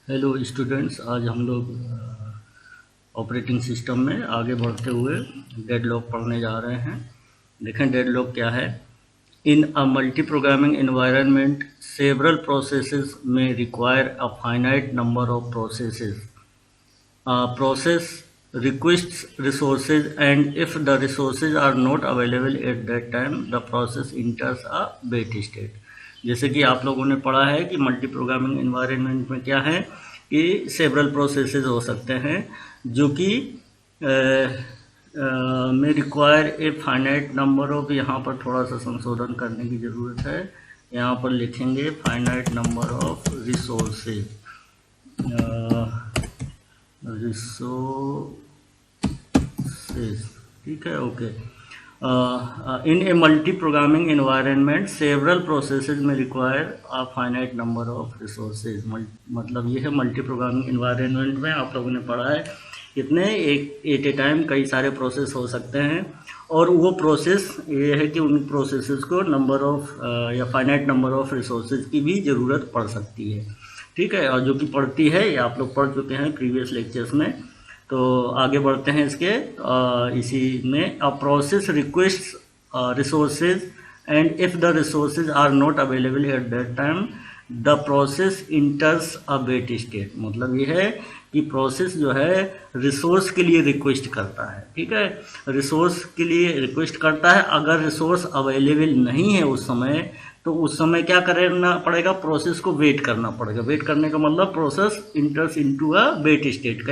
Hello students, आज हम लोग ऑपरेटिंग सिस्टम में आगे बढ़ते हुए डेडलॉक पढ़ने जा रहे हैं। देखें डेडलॉक क्या है। In a multi programming environment several processes may require a finite number of processes. Process requests resources, and if the resources are not available at that time, the process enters a wait state। जैसे कि आप लोगों ने पढ़ा है कि multi programming environment में क्या है कि सेवरल प्रोसेसेस हो सकते हैं जो कि में require a finite number of, यहाँ पर थोड़ा सा संशोधन करने की ज़रूरत है। यहाँ पर लिखेंगे फाइनाइट नंबर ऑफ रिसोर्सेज, ठीक है, okay. In a multi programming environment several processes may require a finite number of resources. मतलब ये है मल्टी प्रोग्रामिंग एनवायरनमेंट में आप लोगों ने पढ़ा है कितने एक एट ए टाइम कई सारे प्रोसेस हो सकते हैं, और वो प्रोसेस ये है कि उन प्रोसेसेस को नंबर ऑफ या फाइनाइट नंबर ऑफ रिसोर्सेज की भी ज़रूरत पड़ सकती है, ठीक है। और जो कि पढ़ती है ये आप लोग पढ़ चुके हैं प्रीवियस लेक्चर्स में। तो आगे बढ़ते हैं इसके इसी में। A process request resources and if the resources are not available at that time the process enters a wait state. मतलब ये है कि प्रोसेस जो है रिसोर्स के लिए रिक्वेस्ट करता है, ठीक है, रिसोर्स के लिए रिक्वेस्ट करता है। अगर रिसोर्स अवेलेबल नहीं है उस समय, तो उस समय क्या करना पड़ेगा, प्रोसेस को वेट करना पड़ेगा। वेट करने का मतलब process enters into a wait state.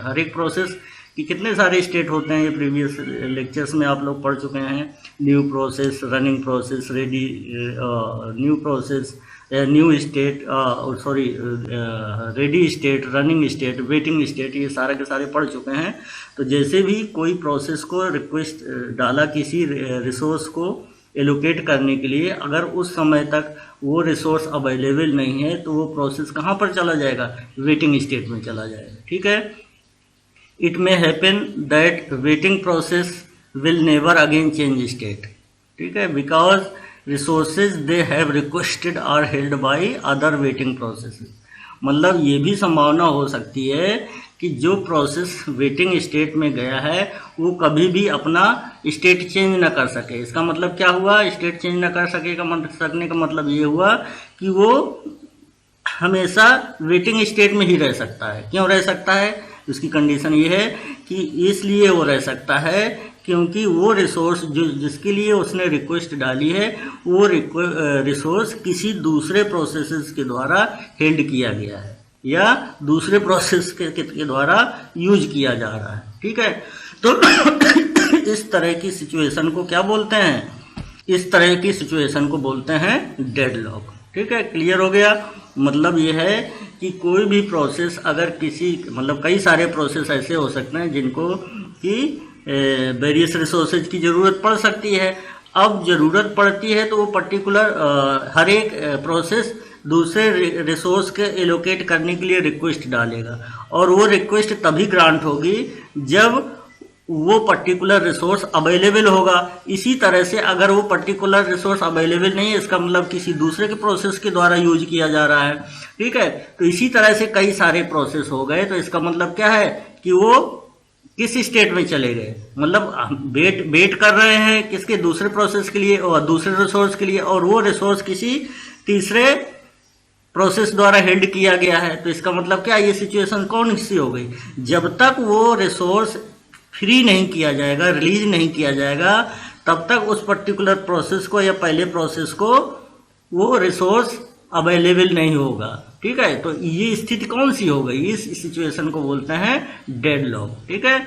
हर एक प्रोसेस कि कितने सारे स्टेट होते हैं ये प्रीवियस लेक्चर्स में आप लोग पढ़ चुके हैं। New process, running process, ready, new process, new state, sorry ready state, running state, waiting state, ये सारे के सारे पढ़ चुके हैं। तो जैसे भी कोई प्रोसेस को रिक्वेस्ट डाला किसी रिसोर्स को एलोकेट करने के लिए, अगर उस समय तक वो रिसोर्स अवेलेबल नहीं है तो वो प्रोसेस कहाँ पर चला जाएगा, वेटिंग स्टेट में चला जाएगा, ठीक है। It may happen that waiting process will never again change state, ठीक है, because resources they have requested are held by other waiting processes. मतलब ये भी संभावना हो सकती है कि जो प्रोसेस वेटिंग स्टेट में गया है वो कभी भी अपना स्टेट चेंज ना कर सके। इसका मतलब क्या हुआ, स्टेट चेंज ना कर सकने का मतलब ये हुआ कि वो हमेशा वेटिंग स्टेट में ही रह सकता है। क्यों रह सकता है, उसकी कंडीशन ये है कि इसलिए वो रह सकता है क्योंकि वो रिसोर्स जो जिसके लिए उसने रिक्वेस्ट डाली है वो रिसोर्स किसी दूसरे प्रोसेसेस के द्वारा हेल्ड किया गया है या दूसरे प्रोसेस के द्वारा यूज किया जा रहा है, ठीक है। तो इस तरह की सिचुएशन को क्या बोलते हैं, इस तरह की सिचुएशन को बोलते हैं डेडलॉक, ठीक है। क्लियर हो गया। मतलब ये है कि कोई भी प्रोसेस अगर किसी, मतलब कई सारे प्रोसेस ऐसे हो सकते हैं जिनको कि वेरियस रिसोर्सेज की ज़रूरत पड़ सकती है। अब ज़रूरत पड़ती है तो वो पर्टिकुलर हर एक प्रोसेस दूसरे रिसोर्स के एलोकेट करने के लिए रिक्वेस्ट डालेगा, और वो रिक्वेस्ट तभी ग्रांट होगी जब वो पर्टिकुलर रिसोर्स अवेलेबल होगा। इसी तरह से अगर वो पर्टिकुलर रिसोर्स अवेलेबल नहीं है, इसका मतलब किसी दूसरे के प्रोसेस के द्वारा यूज किया जा रहा है, ठीक है। तो इसी तरह से कई सारे प्रोसेस हो गए, तो इसका मतलब क्या है कि वो किस स्टेट में चले गए, मतलब वेट कर रहे हैं किसके, दूसरे प्रोसेस के लिए और दूसरे रिसोर्स के लिए, और वो रिसोर्स किसी तीसरे प्रोसेस द्वारा हेल्ड किया गया है। तो इसका मतलब क्या, ये सिचुएशन कौन सी हो गई, जब तक वो रिसोर्स फ्री नहीं किया जाएगा, रिलीज नहीं किया जाएगा, तब तक उस पर्टिकुलर प्रोसेस को या पहले प्रोसेस को वो रिसोर्स अवेलेबल नहीं होगा, ठीक है। तो ये स्थिति कौन सी हो गई, इस सिचुएशन को बोलते हैं डेडलॉक, ठीक है।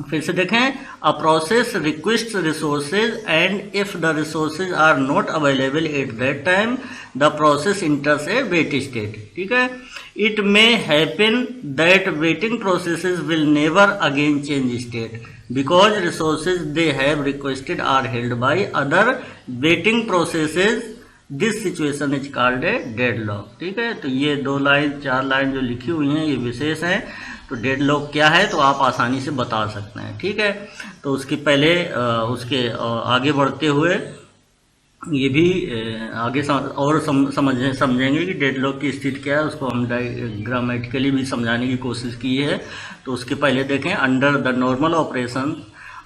फिर से देखें, a process request resources and if the resources are not available at that time the process enters a wait state, ठीक है। It may happen that waiting processes will never again change state because resources they have requested are held by other waiting processes. This situation is called a deadlock, ठीक है। तो ये 2 line 4 line जो लिखी हुई हैं ये विशेष हैं। तो डेडलॉक क्या है तो आप आसानी से बता सकते हैं, ठीक है। तो उसके पहले उसके आगे बढ़ते हुए ये भी आगे और समझेंगे कि डेडलॉक की स्थिति क्या है, उसको हम ग्रामेटिकली भी समझाने की कोशिश की है। तो उसके पहले देखें, under the normal operation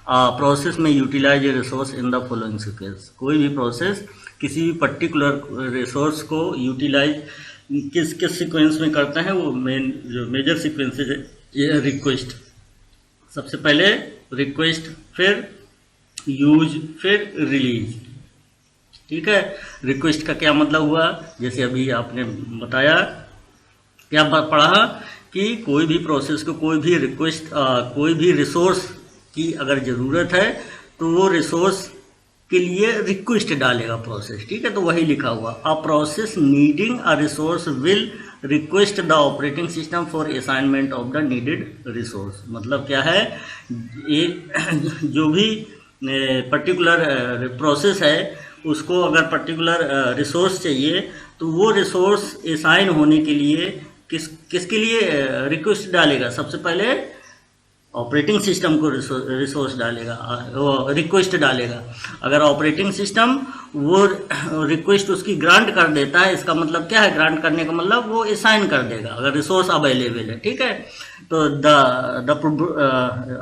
process may utilize a resource in the following sequence. कोई भी प्रोसेस किसी भी पर्टिकुलर रिसोर्स को यूटिलाइज किस किस सीक्वेंस में करता है, वो मेन जो मेजर सीक्वेंसेज है ये रिक्वेस्ट। सबसे पहले रिक्वेस्ट, फिर यूज, फिर रिलीज। ठीक है, रिक्वेस्ट का क्या मतलब हुआ, जैसे अभी आपने बताया, क्या पढ़ा कि कोई भी प्रोसेस को कोई भी रिक्वेस्ट कोई भी रिसोर्स की अगर ज़रूरत है तो वो रिसोर्स के लिए रिक्वेस्ट डालेगा प्रोसेस। ठीक है, तो वही लिखा हुआ, a process needing a resource will request the operating system for assignment of the needed resource. मतलब क्या है, ये जो भी पर्टिकुलर प्रोसेस है उसको अगर पर्टिकुलर रिसोर्स चाहिए तो वो रिसोर्स असाइन होने के लिए किसके लिए रिक्वेस्ट डालेगा, सबसे पहले ऑपरेटिंग सिस्टम को रिसोर्स डालेगा, वो रिक्वेस्ट डालेगा। अगर ऑपरेटिंग सिस्टम वो रिक्वेस्ट उसकी ग्रांट कर देता है, इसका मतलब क्या है, ग्रांट करने का मतलब वो असाइन कर देगा अगर रिसोर्स अवेलेबल है। ठीक है, तो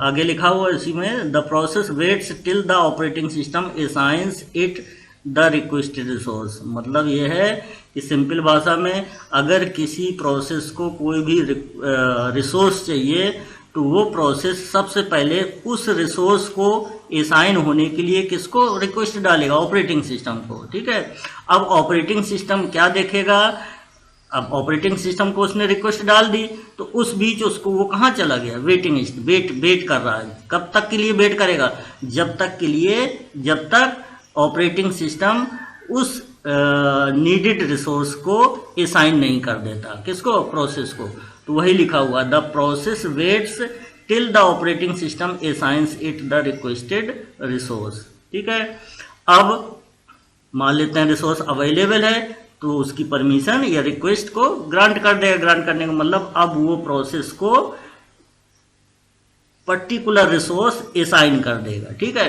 आगे लिखा हुआ इसी में, the process waits till the operating system assigns it the requested resource. मतलब ये है कि सिंपल भाषा में, अगर किसी प्रोसेस को कोई भी रिसोर्स चाहिए तो वो प्रोसेस सबसे पहले उस रिसोर्स को असाइन होने के लिए किसको रिक्वेस्ट डालेगा, ऑपरेटिंग सिस्टम को। ठीक है, अब ऑपरेटिंग सिस्टम क्या देखेगा, अब ऑपरेटिंग सिस्टम को उसने रिक्वेस्ट डाल दी तो उस बीच उसको वो कहाँ चला गया, वेट कर रहा है। कब तक के लिए वेट करेगा, जब तक ऑपरेटिंग सिस्टम उस नीडेड रिसोर्स को असाइन नहीं कर देता, किसको, प्रोसेस को। तो वही लिखा हुआ, the process waits till the operating system assigns it the requested resource. ठीक है, अब मान लेते हैं रिसोर्स अवेलेबल है तो उसकी परमिशन या रिक्वेस्ट को ग्रांट कर देगा। ग्रांट करने का मतलब अब वो प्रोसेस को पर्टिकुलर रिसोर्स असाइन कर देगा। ठीक है,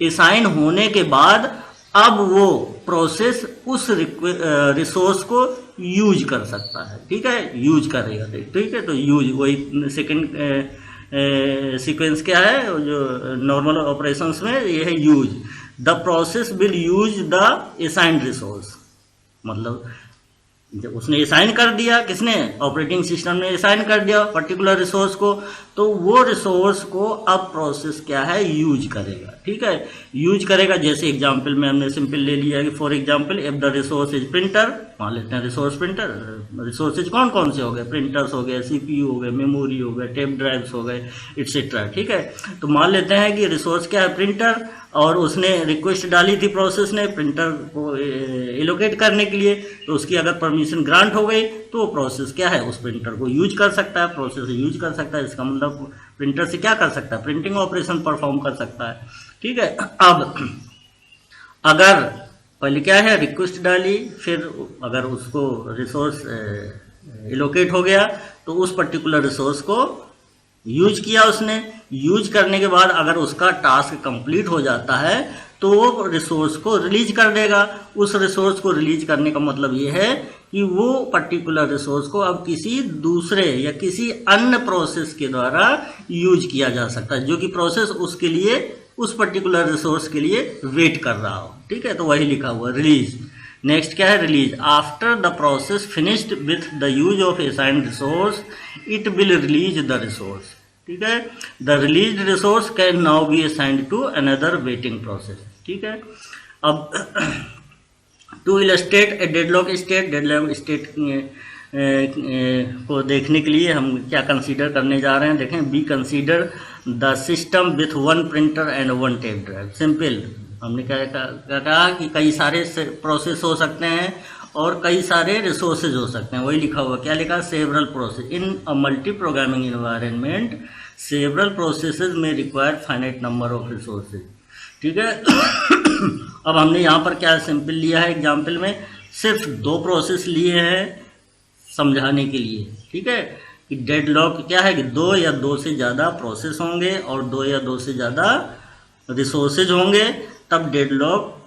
असाइन होने के बाद अब वो प्रोसेस उस रिसोर्स को यूज कर सकता है। ठीक है, यूज करेगा। ठीक है, तो यूज वही सेकंड सीक्वेंस क्या है, जो नॉर्मल ऑपरेशंस में ये है use. The process will use the assigned resource. मतलब जब उसने असाइन कर दिया, किसने, ऑपरेटिंग सिस्टम ने असाइन कर दिया पर्टिकुलर रिसोर्स को, तो वो रिसोर्स को अब प्रोसेस क्या है, यूज करेगा। ठीक है, यूज करेगा। जैसे एग्जांपल में हमने सिंपल ले लिया कि for example if the resource is printer, मान लेते हैं रिसोर्स प्रिंटर। रिसोर्सेज कौन कौन से हो गए, प्रिंटर्स हो गए, सीपीयू हो गए, मेमोरी हो गए, टेप ड्राइव्स हो गए, एटसेट्रा। ठीक है, तो मान लेते हैं कि रिसोर्स क्या है, प्रिंटर, और उसने रिक्वेस्ट डाली थी प्रोसेस ने प्रिंटर को एलोकेट करने के लिए, तो उसकी अगर परमिशन ग्रांट हो गई तो वो प्रोसेस क्या है, उस प्रिंटर को यूज कर सकता है, प्रोसेस यूज कर सकता है। इसका मतलब प्रिंटर से क्या कर सकता है, प्रिंटिंग ऑपरेशन परफॉर्म कर सकता है। ठीक है, अब अगर पहले क्या है, रिक्वेस्ट डाली, फिर अगर उसको रिसोर्स एलोकेट हो गया तो उस पर्टिकुलर रिसोर्स को यूज किया उसने। यूज करने के बाद अगर उसका टास्क कंप्लीट हो जाता है तो वो रिसोर्स को रिलीज कर देगा। उस रिसोर्स को रिलीज करने का मतलब ये है कि वो पर्टिकुलर रिसोर्स को अब किसी दूसरे या किसी अन्य प्रोसेस के द्वारा यूज किया जा सकता है, जो कि प्रोसेस उसके लिए, उस पर्टिकुलर रिसोर्स के लिए वेट कर रहा हो। ठीक है, तो वही लिखा हुआ रिलीज। नेक्स्ट क्या है, release. After the process finished with the use of assigned resource it will release the resource. ठीक है, the release resource can now be assigned to another waiting process. ठीक है, अब to illustrate a deadlock state, deadlock state को देखने के लिए हम क्या कंसीडर करने जा रहे हैं, देखें। B consider the system with one printer and one tape drive. Simple, हमने क्या कहा कि कई सारे प्रोसेस हो सकते हैं और कई सारे रिसोर्सेज हो सकते हैं। वही लिखा हुआ, क्या लिखा, several process in a multi programming environment several processes may require finite number of resources. ठीक है, अब हमने यहाँ पर क्या सिंपल लिया है, एग्जाम्पल में सिर्फ दो प्रोसेस लिए हैं समझाने के लिए। ठीक है, कि डेडलॉक क्या है कि दो या दो से ज़्यादा प्रोसेस होंगे और दो या दो से ज़्यादा रिसोर्सेज होंगे, तब डेडलॉक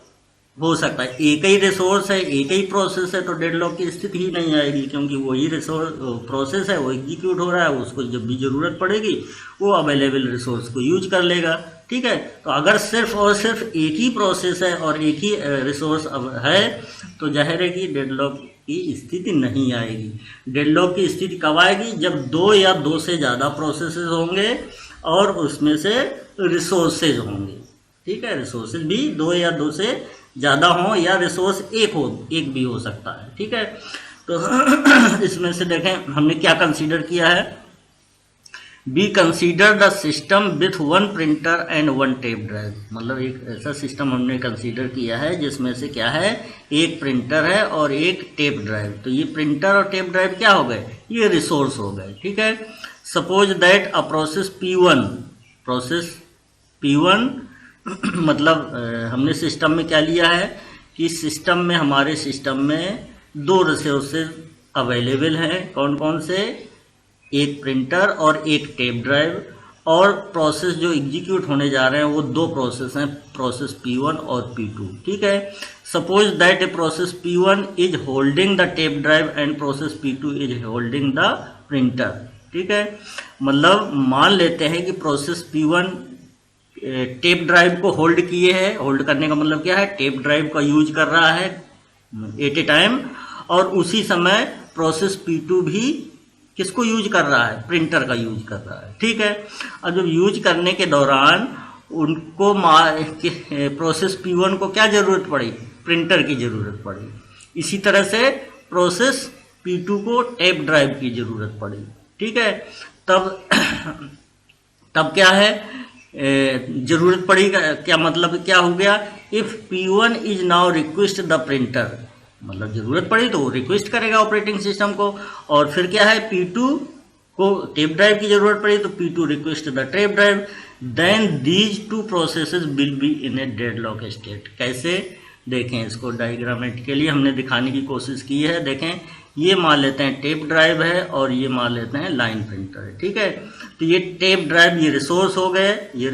हो सकता है। एक ही रिसोर्स है, एक ही प्रोसेस है, तो डेडलॉक की स्थिति ही नहीं आएगी, क्योंकि वही रिसोर्स प्रोसेस है, वो एग्जीक्यूट हो रहा है, उसको जब भी ज़रूरत पड़ेगी वो अवेलेबल रिसोर्स को यूज कर लेगा। ठीक है, तो अगर सिर्फ और सिर्फ एक ही प्रोसेस है और एक ही रिसोर्स अब है, तो जाहिर है कि डेडलॉक की स्थिति नहीं आएगी। डेडलॉक की स्थिति कब आएगी? जब दो या दो से ज़्यादा प्रोसेसेस होंगे और उसमें से रिसोर्सेज होंगे। ठीक है, रिसोर्सेज भी दो या दो से ज़्यादा हो, या रिसोर्स एक भी हो सकता है। ठीक है, तो इसमें से देखें हमने क्या कंसीडर किया है। B consider the system with one printer and one tape drive, मतलब एक ऐसा सिस्टम हमने कंसीडर किया है जिसमें से क्या है, एक प्रिंटर है और एक टेप ड्राइव। तो ये प्रिंटर और टेप ड्राइव क्या हो गए? ये रिसोर्स हो गए। ठीक है, suppose that a process P1 मतलब हमने सिस्टम में क्या लिया है कि हमारे सिस्टम में दो रिसोर्सेज अवेलेबल हैं। कौन कौन से? एक प्रिंटर और एक टेप ड्राइव, और प्रोसेस जो एग्जीक्यूट होने जा रहे हैं वो दो प्रोसेस हैं, प्रोसेस P1 और P2। ठीक है, suppose that a process P1 is holding the tape drive and process P2 is holding the printer. ठीक है, मतलब मान लेते हैं कि प्रोसेस P1 टेप ड्राइव को होल्ड किए है। होल्ड करने का मतलब क्या है? टेप ड्राइव का यूज कर रहा है एट ए टाइम, और उसी समय प्रोसेस P2 भी किसको यूज कर रहा है? प्रिंटर का यूज कर रहा है। ठीक है, अब जब यूज करने के दौरान उनको प्रोसेस P1 को क्या जरूरत पड़ी? प्रिंटर की जरूरत पड़ी। इसी तरह से प्रोसेस P2 को टेप ड्राइव की जरूरत पड़ी। ठीक है, तब क्या है, जरूरत पड़ी, क्या मतलब क्या हो गया? If P1 is now request the printer, मतलब जरूरत पड़ी तो वो रिक्वेस्ट करेगा ऑपरेटिंग सिस्टम को। और फिर क्या है, P2 को टेप ड्राइव की जरूरत पड़ी तो P2 request the tape drive, then these two processes will be in a deadlock state. कैसे? देखें, इसको डायग्रामेटिकली हमने दिखाने की कोशिश की है। देखें, ये मान लेते हैं टेप ड्राइव है और ये मान लेते हैं लाइन प्रिंटर है। ठीक है, तो ये टेप ड्राइव, ये रिसोर्स हो गए, ये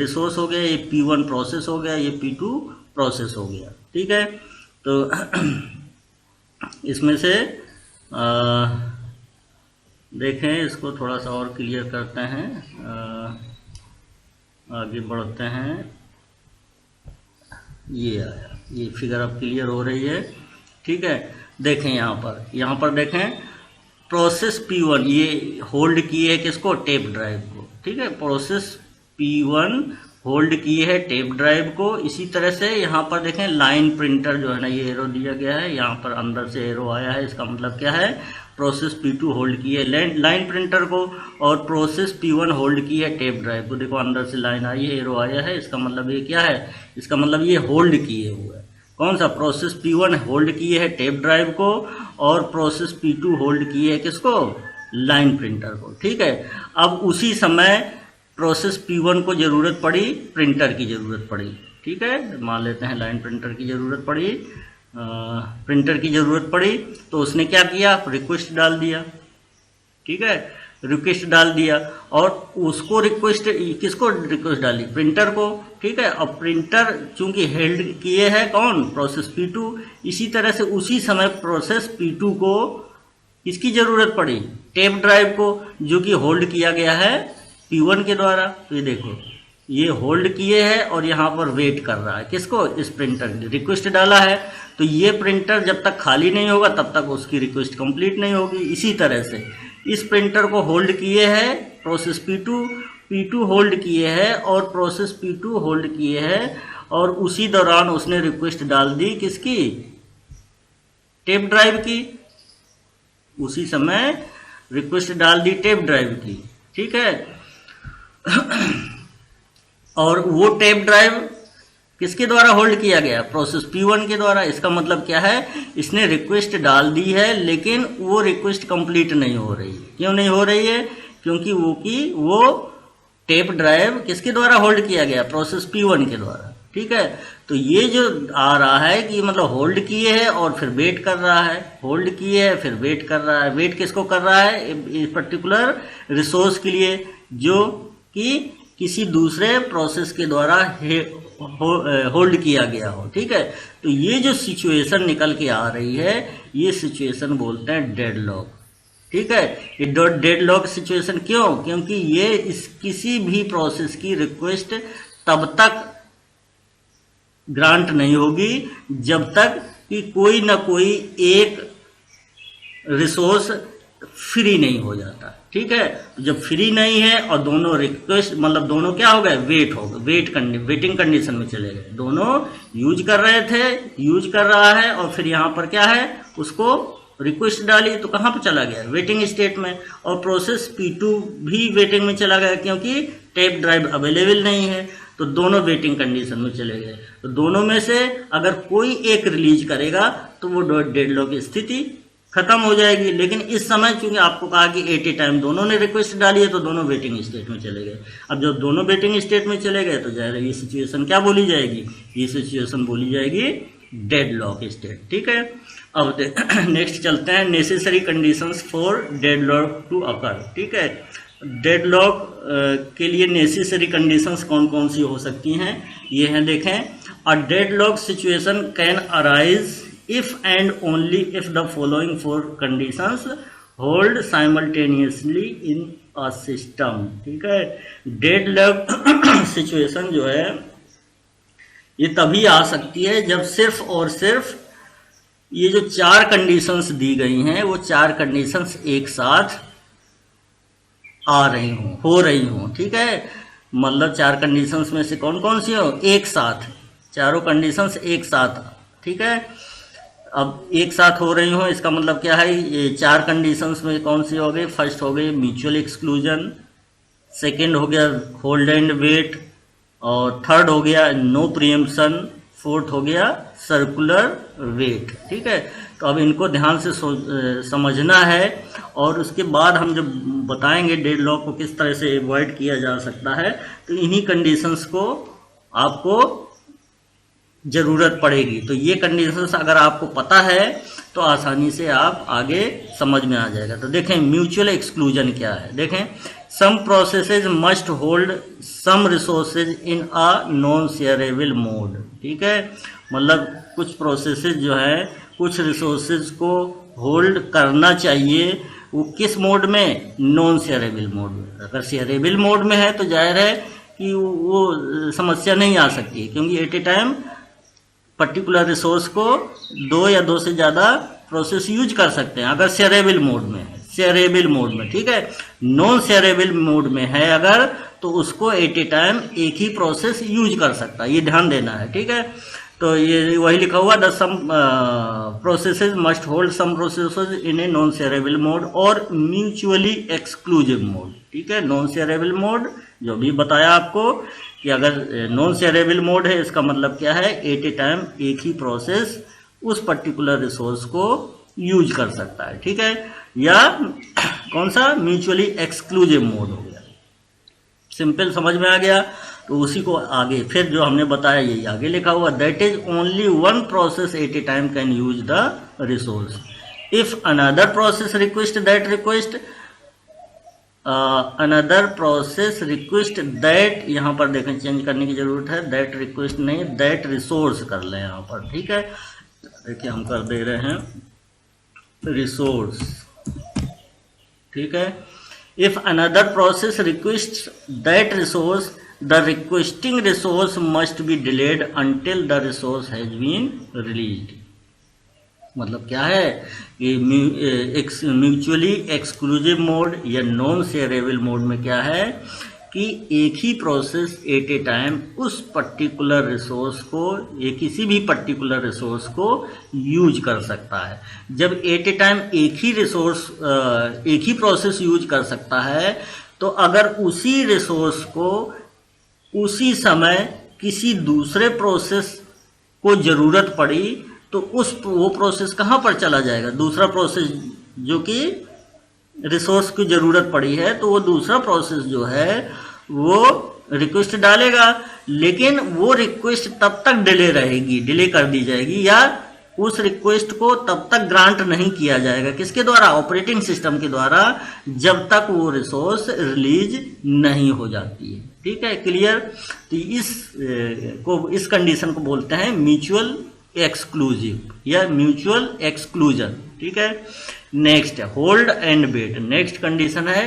P1 प्रोसेस हो गया, ये P2 प्रोसेस हो गया। ठीक है, तो इसमें से देखें, इसको थोड़ा सा और क्लियर करते हैं, आगे बढ़ते हैं। ये आया, ये फिगर अब क्लियर हो रही है। ठीक है, देखें यहाँ पर देखें, प्रोसेस P1 ये होल्ड किए है किसको? टेप ड्राइव को। ठीक है, प्रोसेस P1 होल्ड किए है टेप ड्राइव को। इसी तरह से यहाँ पर देखें, लाइन प्रिंटर जो है ना, ये एरो दिया गया है, यहाँ पर अंदर से एरो आया है, इसका मतलब क्या है? प्रोसेस P2 होल्ड की है लाइन प्रिंटर को, और प्रोसेस P1 होल्ड की है टेप ड्राइव को। देखो अंदर से लाइन आई है, एरो आया है, इसका मतलब ये क्या है? इसका मतलब ये होल्ड किए हुए है। कौन सा? प्रोसेस P1 होल्ड किए है टेप ड्राइव को, और प्रोसेस P2 होल्ड किए है किसको? लाइन प्रिंटर को। ठीक है, अब उसी समय प्रोसेस P1 को जरूरत पड़ी, प्रिंटर की जरूरत पड़ी। ठीक है, मान लेते हैं लाइन प्रिंटर की जरूरत पड़ी, प्रिंटर की जरूरत पड़ी, तो उसने क्या किया? रिक्वेस्ट डाल दिया। ठीक है, रिक्वेस्ट डाल दिया, और उसको रिक्वेस्ट, किसको रिक्वेस्ट डाली? प्रिंटर को। ठीक है, अब प्रिंटर चूंकि हेल्ड किए है कौन? Process P2। इसी तरह से उसी समय प्रोसेस P2 को किसकी जरूरत पड़ी? टेप ड्राइव को, जो कि होल्ड किया गया है P1 के द्वारा। तो ये देखो, ये होल्ड किए है और यहाँ पर वेट कर रहा है किसको? इस प्रिंटर की। रिक्वेस्ट डाला है, तो ये प्रिंटर जब तक खाली नहीं होगा तब तक उसकी रिक्वेस्ट कंप्लीट नहीं होगी। इसी तरह से इस प्रिंटर को होल्ड किए है प्रोसेस P2 होल्ड किए है, और प्रोसेस P2 होल्ड किए है, और उसी दौरान उसने रिक्वेस्ट डाल दी किसकी? टेप ड्राइव की। उसी समय रिक्वेस्ट डाल दी टेप ड्राइव की। ठीक है, और वो टेप ड्राइव किसके द्वारा होल्ड किया गया? प्रोसेस P1 के द्वारा। इसका मतलब क्या है? इसने रिक्वेस्ट डाल दी है, लेकिन वो रिक्वेस्ट कंप्लीट नहीं हो रही है। क्यों नहीं हो रही है? क्योंकि वो टेप ड्राइव किसके द्वारा होल्ड किया गया? प्रोसेस P1 के द्वारा। ठीक है, तो ये जो आ रहा है कि मतलब होल्ड किए है और फिर वेट कर रहा है, होल्ड किए है फिर वेट कर रहा है। वेट किसको कर रहा है? इस पर्टिकुलर रिसोर्स के लिए, जो कि किसी दूसरे प्रोसेस के द्वारा होल्ड किया गया हो, ठीक है। तो ये जो सिचुएशन निकल के आ रही है, ये सिचुएशन बोलते हैं डेडलॉक, ठीक है। ये डेडलॉक सिचुएशन क्यों? क्योंकि ये इस किसी भी प्रोसेस की रिक्वेस्ट तब तक ग्रांट नहीं होगी जब तक कि कोई ना कोई एक रिसोर्स फ्री नहीं हो जाता, ठीक है। जब फ्री नहीं है और दोनों रिक्वेस्ट मतलब दोनों क्या हो गए, वेटिंग कंडीशन में चले गए, दोनों यूज कर रहे थे, यूज कर रहा है और फिर यहाँ पर क्या है, उसको रिक्वेस्ट डाली तो कहाँ पर चला गया, वेटिंग स्टेट में। और प्रोसेस P2 भी वेटिंग में चला गया क्योंकि टेप ड्राइव अवेलेबल नहीं है, तो दोनों वेटिंग कंडीशन में चले गए। तो दोनों में से अगर कोई एक रिलीज करेगा तो वो डेडलॉक की स्थिति खत्म हो जाएगी। लेकिन इस समय चूंकि आपको कहा कि एट ए टाइम दोनों ने रिक्वेस्ट डाली है तो दोनों वेटिंग स्टेट में चले गए। अब जब दोनों वेटिंग स्टेट में चले गए तो जाहिर है ये सिचुएशन क्या बोली जाएगी, ये सिचुएशन बोली जाएगी डेडलॉक स्टेट, ठीक है। अब नेक्स्ट चलते हैं, necessary conditions for deadlock to occur, ठीक है। डेडलॉक के लिए नेसेसरी कंडीशंस कौन कौन सी हो सकती हैं, ये हैं, देखें। A deadlock situation can arise if and only if the following four conditions hold simultaneously in a system, ठीक है। डेडलॉक सिचुएशन जो है ये तभी आ सकती है जब सिर्फ और सिर्फ ये जो चार कंडीशंस दी गई हैं वो चार कंडीशंस एक साथ आ रही हों, हो रही हों, ठीक है। मतलब चार कंडीशंस में से कौन कौन सी हो, एक साथ, चारों कंडीशंस एक साथ, ठीक है। अब एक साथ हो रही हो इसका मतलब क्या है, ये चार कंडीशंस में कौन सी हो गई, फर्स्ट हो गई म्यूचुअल एक्सक्लूजन, सेकंड हो गया होल्ड एंड वेट, और थर्ड हो गया नो प्रीएम्पशन, फोर्थ हो गया सर्कुलर वेट, ठीक है। तो अब इनको ध्यान से समझना है और उसके बाद हम जब बताएंगे डेडलॉक को किस तरह से अवॉइड किया जा सकता है, तो इन्हीं कंडीशंस को आपको जरूरत पड़ेगी। तो ये कंडीशंस अगर आपको पता है तो आसानी से आप आगे समझ में आ जाएगा। तो देखें म्यूचुअल एक्सक्लूजन क्या है, देखें some processes must hold some resources in a non shareable mode, ठीक है। मतलब कुछ प्रोसेसेस जो है कुछ रिसोर्सेज को होल्ड करना चाहिए, वो किस मोड में, नॉन शेयरेबल मोड में। अगर शेयरेबल मोड में है तो जाहिर है कि वो समस्या नहीं आ सकती, क्योंकि at a time particular resource को दो या दो से ज़्यादा प्रोसेस यूज कर सकते हैं अगर शेयरेबल मोड में है, शेयरेबल मोड में, ठीक है। नॉन शेयरेबल मोड में है अगर, तो उसको एट ए टाइम एक ही प्रोसेस यूज कर सकता है, ये ध्यान देना है, ठीक है। तो ये वही लिखा हुआ the some processes must hold some processes in a non shareable mode और म्यूचुअली एक्सक्लूसिव मोड, ठीक है। नॉन शेयरेबल मोड जो भी बताया आपको कि अगर नॉन शेयरेबल मोड है इसका मतलब क्या है, एट ए टाइम एक ही प्रोसेस उस पर्टिकुलर रिसोर्स को यूज कर सकता है, ठीक है। या कौन सा, म्यूचुअली एक्सक्लूसिव मोड हो गया। सिंपल समझ में आ गया। तो उसी को आगे फिर जो हमने बताया यही आगे लिखा हुआ, that is only one process at a time can use the resource if another process request that request another process request that, यहाँ पर देखें चेंज करने की जरूरत है, दैट रिक्वेस्ट नहीं दैट रिसोर्स कर लें यहाँ पर, ठीक है। देखिए हम कर दे रहे हैं रिसोर्स, ठीक है। If another process request that resource the requesting resource must be delayed until the resource has been released. मतलब क्या है कि म्यूचुअली एक्सक्लूसिव मोड या नॉन शेयरेबल मोड में क्या है कि एक ही प्रोसेस एट ए टाइम उस पर्टिकुलर रिसोर्स को या किसी भी पर्टिकुलर रिसोर्स को यूज कर सकता है। जब एट ए टाइम एक ही रिसोर्स एक ही प्रोसेस यूज कर सकता है, तो अगर उसी रिसोर्स को उसी समय किसी दूसरे प्रोसेस को जरूरत पड़ी तो वो प्रोसेस कहाँ पर चला जाएगा, दूसरा प्रोसेस जो कि रिसोर्स की जरूरत पड़ी है, तो वो दूसरा प्रोसेस जो है वो रिक्वेस्ट डालेगा, लेकिन वो रिक्वेस्ट तब तक डिले रहेगी, डिले कर दी जाएगी या उस रिक्वेस्ट को तब तक ग्रांट नहीं किया जाएगा, किसके द्वारा, ऑपरेटिंग सिस्टम के द्वारा, जब तक वो रिसोर्स रिलीज नहीं हो जाती है। ठीक है, क्लियर। तो इस कंडीशन को बोलते हैं म्यूचुअल एक्सक्लूसिव या म्यूचुअल एक्सक्लूजन। ठीक है, नेक्स्ट है hold and wait. Next condition है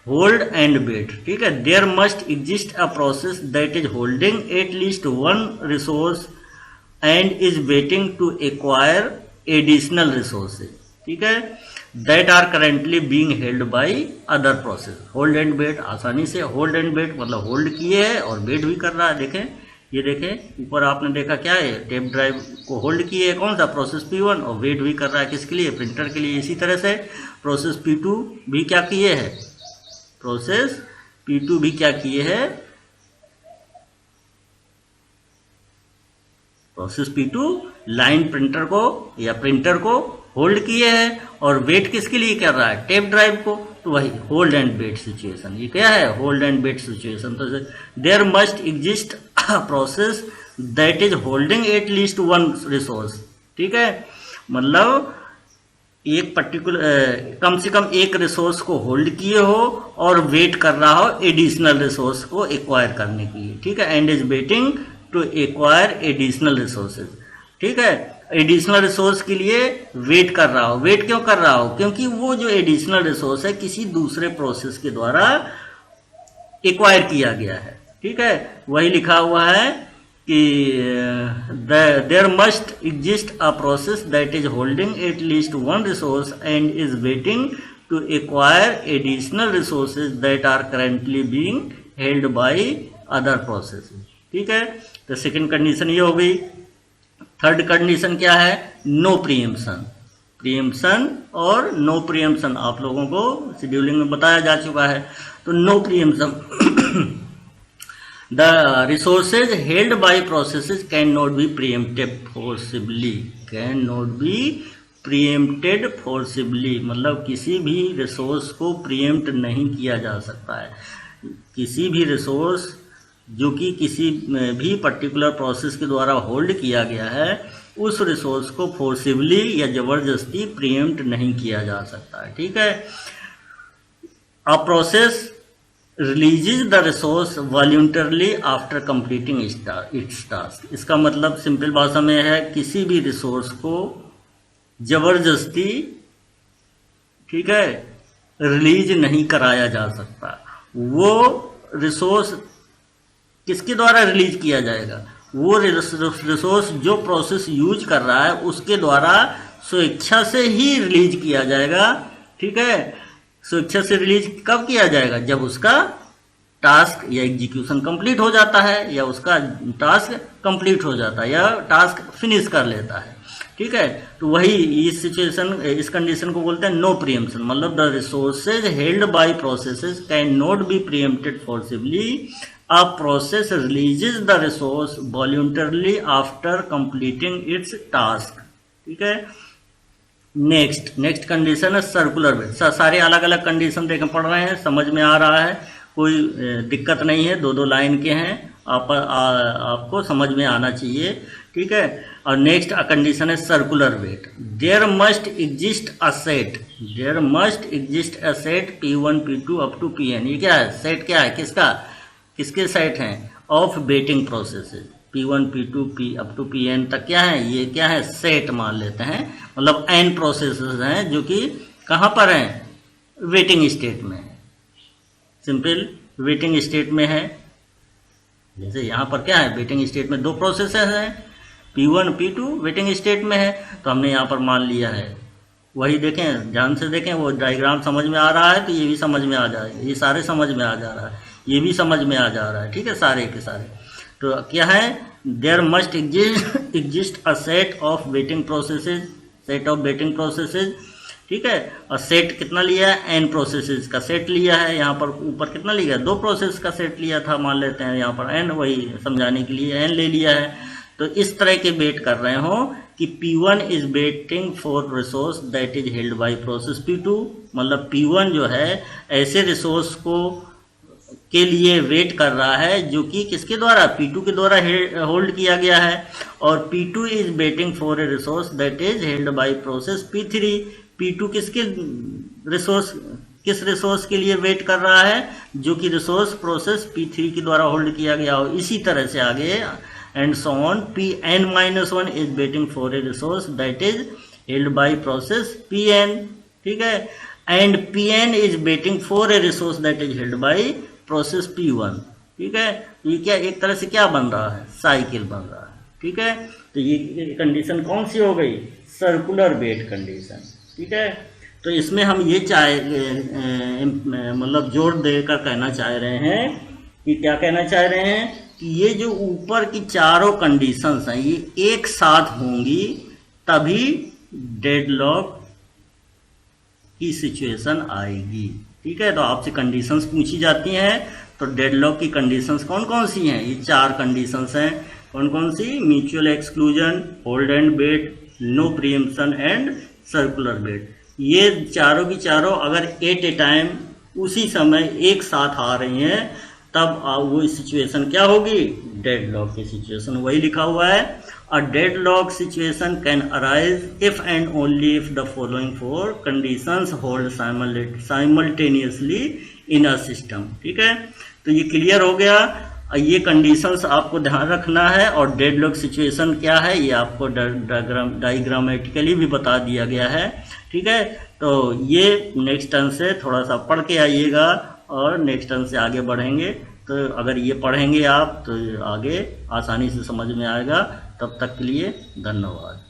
होल्ड एंड वेट। ठीक है, there must exist a process that is holding at least one resource and is waiting to acquire additional resources. ठीक है, that are currently being held by other process. Hold and wait, आसानी से hold and wait मतलब hold किए है और wait भी कर रहा है। देखें, ये देखें ऊपर आपने देखा क्या है, टेप ड्राइव को होल्ड किए है कौन सा, प्रोसेस P1, और वेट भी कर रहा है किसके लिए, प्रिंटर के लिए। इसी तरह से प्रोसेस P2 भी क्या किए है, प्रोसेस P2 भी क्या किए है, प्रोसेस P2 लाइन प्रिंटर को या प्रिंटर को होल्ड किए है और वेट किसके लिए कर रहा है, टेप ड्राइव को। तो वही होल्ड एंड वेट सिचुएशन, ये क्या है, होल्ड एंड वेट सिचुएशन। तो there must exist process that is holding at least one resource. ठीक है, मतलब एक पर्टिकुलर कम से कम एक रिसोर्स को होल्ड किए हो और वेट कर रहा हो एडिशनल रिसोर्स को एक्वायर करने के लिए। ठीक है, and is waiting to acquire additional resources. ठीक है, एडिशनल रिसोर्स के लिए वेट कर रहा हो। वेट क्यों कर रहा हो, क्योंकि वो जो एडिशनल रिसोर्स है किसी दूसरे प्रोसेस के द्वारा एक्वायर किया गया है। ठीक है, वही लिखा हुआ है कि there must exist a process that is holding at least one resource and is waiting to acquire additional resources that are currently being held by other process. ठीक है, तो सेकंड कंडीशन ये हो गई। थर्ड कंडीशन क्या है, no preemption. Preemption और no preemption आप लोगों को शेड्यूलिंग में बताया जा चुका है। तो no preemption, the resources held by processes can not be preempted forcibly. Can not be preempted forcibly मतलब किसी भी रिसोर्स को प्रीएम्प्ट नहीं किया जा सकता है। किसी भी रिसोर्स जो कि किसी भी पर्टिकुलर प्रोसेस के द्वारा होल्ड किया गया है, उस रिसोर्स को फोर्सिबली या जबरदस्ती प्रीएम्प्ट नहीं किया जा सकता है। ठीक है, a process releases the resource voluntarily after completing its task. इसका मतलब सिंपल भाषा में है, किसी भी रिसोर्स को जबरदस्ती, ठीक है, रिलीज नहीं कराया जा सकता। वो रिसोर्स किसके द्वारा रिलीज किया जाएगा, वो रिसोर्स जो प्रोसेस यूज कर रहा है उसके द्वारा स्वेच्छा से ही रिलीज किया जाएगा। ठीक है, स्वेच्छा से रिलीज कब किया जाएगा, जब उसका टास्क या एग्जीक्यूशन कंप्लीट हो जाता है, या उसका टास्क कंप्लीट हो जाता है, या टास्क फिनिश कर लेता है। ठीक है, तो वही इस सिचुएशन, इस कंडीशन को बोलते हैं नो प्रीएम्पशन। मतलब the resources held by processes can not be preempted forcibly. A process releases the resource voluntarily after completing its task। ठीक है, नेक्स्ट कंडीशन है सर्कुलर वेट। सारे अलग अलग कंडीशन देखें पढ़ रहे हैं, समझ में आ रहा है, कोई दिक्कत नहीं है, दो लाइन के हैं, आपको समझ में आना चाहिए। ठीक है, और नेक्स्ट कंडीशन है circular wait. There must exist a set, there must exist a set P1 P2 up to Pn। ये क्या है, सेट क्या है, किसके सेट हैं, of waiting processes. P1 P2 P up to Pn तक क्या है, ये क्या है, सेट मान लेते हैं। मतलब n प्रोसेसेस हैं जो कि कहाँ पर हैं, वेटिंग स्टेट में है। सिंपल वेटिंग स्टेट में है। जैसे यहाँ पर क्या है, वेटिंग स्टेट में दो प्रोसेसेस हैं, P1 P2 वेटिंग स्टेट में है, तो हमने यहाँ पर मान लिया है। वही देखें, ध्यान से देखें, वो डायग्राम समझ में आ रहा है तो ये भी समझ में आ जाएगा, ये सारे समझ में आ जा रहा है, ये भी समझ में आ जा रहा है। ठीक है, सारे के सारे। तो क्या है, there must exist a set of waiting processes, set of waiting processes. ठीक है, और सेट कितना लिया है, n प्रोसेसेस का सेट लिया है। यहाँ पर ऊपर कितना लिया है, दो प्रोसेस का सेट लिया था, मान लेते हैं यहाँ पर n, वही समझाने के लिए n ले लिया है। तो इस तरह के वेट कर रहे हो कि P1 is waiting for resource that is held by process P2। मतलब P1 जो है ऐसे रिसोर्स को के लिए वेट कर रहा है, जो कि किसके द्वारा, P2 के द्वारा होल्ड किया गया है, और P2 is waiting for a resource that is held by process P3। P2 किस रिसोर्स के लिए वेट कर रहा है, जो कि रिसोर्स प्रोसेस P3 के द्वारा होल्ड किया गया हो। इसी तरह से आगे and so on, Pn-1 is waiting for a resource that is held by process Pn, ठीक है, and Pn is waiting for a resource that is held by process P1, ठीक है। ये क्या एक तरह से क्या बन रहा है, साइकिल बन रहा है, ठीक है। तो ये कंडीशन कौन सी हो गई, सर्कुलर वेट कंडीशन, ठीक है। तो इसमें हम ये मतलब जोर देकर कहना चाह रहे हैं कि क्या कहना चाह रहे हैं कि ये जो ऊपर की चारों कंडीशंस हैं ये एक साथ होंगी तभी डेडलॉक की सिचुएशन आएगी, ठीक है। तो आपसे कंडीशंस पूछी जाती हैं, तो डेडलॉक की कंडीशंस कौन कौन सी हैं, ये 4 कंडीशंस हैं। कौन कौन सी, mutual exclusion, hold and wait, no preemption and circular wait. ये चारों की चारों अगर एट ए टाइम उसी समय एक साथ आ रही हैं तब वो सिचुएशन क्या होगी, डेडलॉक की सिचुएशन। वही लिखा हुआ है, a deadlock situation can arise if and only if the following 4 conditions hold simultaneously in a system, ठीक है। तो ये क्लियर हो गया। ये कंडीशंस आपको ध्यान रखना है, और डेडलॉक सिचुएशन क्या है ये आपको डायग्रामेटिकली भी बता दिया गया है, ठीक है। तो ये नेक्स्ट टर्म से थोड़ा सा पढ़ के आइएगा और नेक्स्ट टर्म से आगे बढ़ेंगे। तो अगर ये पढ़ेंगे आप तो आगे आसानी से समझ में आएगा। तब तक के लिए धन्यवाद।